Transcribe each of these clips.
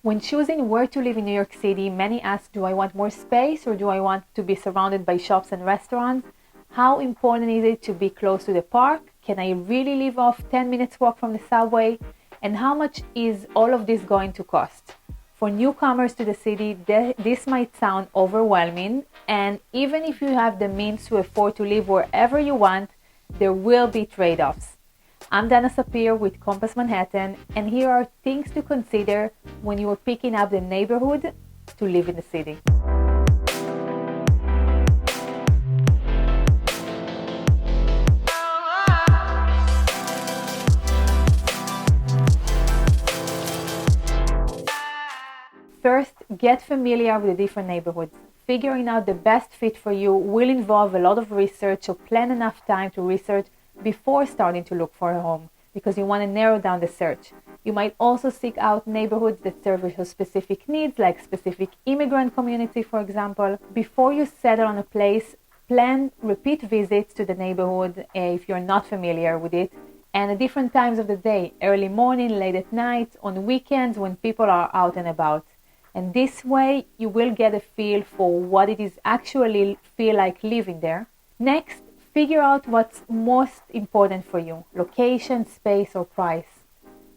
When choosing where to live in New York City, many ask, do I want more space or do I want to be surrounded by shops and restaurants? How important is it to be close to the park? Can I really live off 10 minutes walk from the subway? And how much is all of this going to cost? For newcomers to the city, this might sound overwhelming, and even if you have the means to afford to live wherever you want, there will be trade-offs. I'm Dana Sapir with Compass Manhattan, and here are things to consider when you are picking up the neighborhood to live in the city. First, get familiar with the different neighborhoods. Figuring out the best fit for you will involve a lot of research, so plan enough time to research before starting to look for a home, because you want to narrow down the search. You might also seek out neighborhoods that serve your specific needs, like specific immigrant community, for example. Before you settle on a place, plan repeat visits to the neighborhood if you're not familiar with it, and at different times of the day, early morning, late at night, on weekends when people are out and about. And this way, you will get a feel for what it is actually feel like living there. Next, figure out what's most important for you: location, space, or price.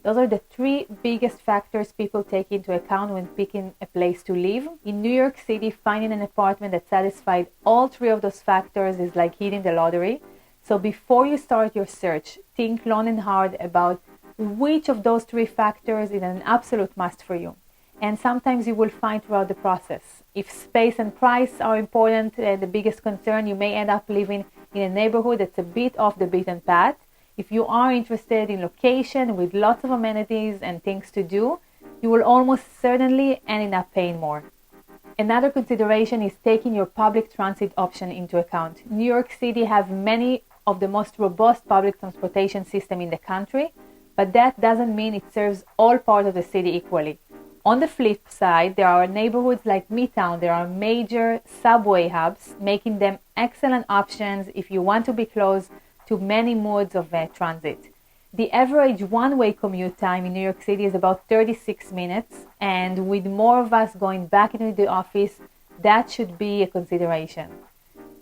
Those are the three biggest factors people take into account when picking a place to live. In New York City, finding an apartment that satisfies all three of those factors is like hitting the lottery. So before you start your search, think long and hard about which of those three factors is an absolute must for you. And sometimes you will find throughout the process. If space and price are important, the biggest concern, you may end up living in a neighborhood that's a bit off the beaten path. If you are interested in location with lots of amenities and things to do, you will almost certainly end up paying more. Another consideration is taking your public transit option into account. New York City has many of the most robust public transportation system in the country, but that doesn't mean it serves all parts of the city equally. On the flip side, there are neighborhoods like Midtown. There are major subway hubs, making them excellent options if you want to be close to many modes of transit. The average one-way commute time in New York City is about 36 minutes, and with more of us going back into the office, that should be a consideration.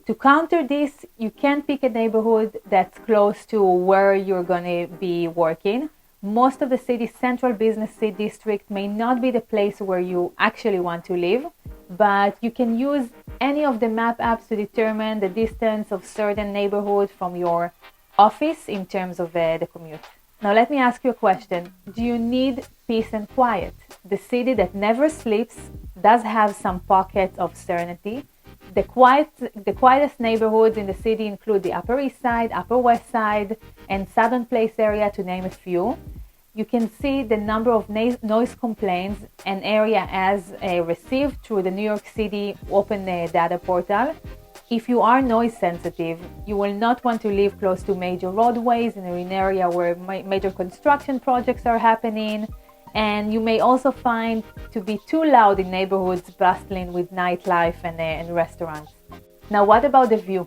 To counter this, you can pick a neighborhood that's close to where you're going to be working. Most of the city's central business district may not be the place where you actually want to live, but you can use any of the map apps to determine the distance of certain neighborhoods from your office in terms of the commute. Now let me ask you a question. Do you need peace and quiet? The city that never sleeps does have some pockets of serenity. The quietest neighborhoods in the city include the Upper East Side, Upper West Side, and Southern Place area, to name a few. You can see the number of noise complaints an area has received through the New York City Open Data Portal. If you are noise sensitive, you will not want to live close to major roadways in an area where major construction projects are happening. And you may also find to be too loud in neighborhoods bustling with nightlife and restaurants. Now, what about the view?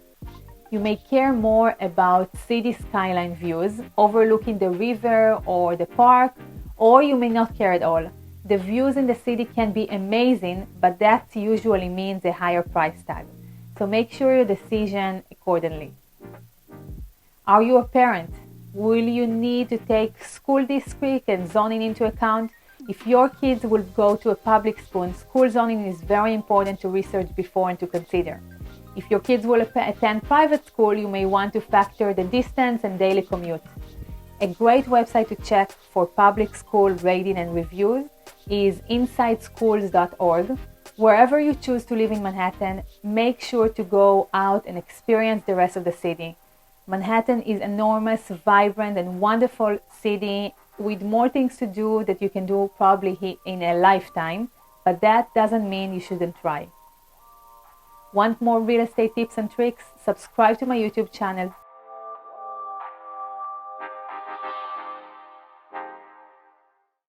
You may care more about city skyline views, overlooking the river or the park, or you may not care at all. The views in the city can be amazing, but that usually means a higher price tag. So make sure your decision accordingly. Are you a parent? Will you need to take school district and zoning into account? If your kids will go to a public school, school zoning is very important to research before and to consider. If your kids will attend private school, you may want to factor the distance and daily commute. A great website to check for public school rating and reviews is insideschools.org. Wherever you choose to live in Manhattan, make sure to go out and experience the rest of the city. Manhattan is an enormous, vibrant, and wonderful city with more things to do that you can do probably in a lifetime, but that doesn't mean you shouldn't try. Want more real estate tips and tricks? Subscribe to my YouTube channel.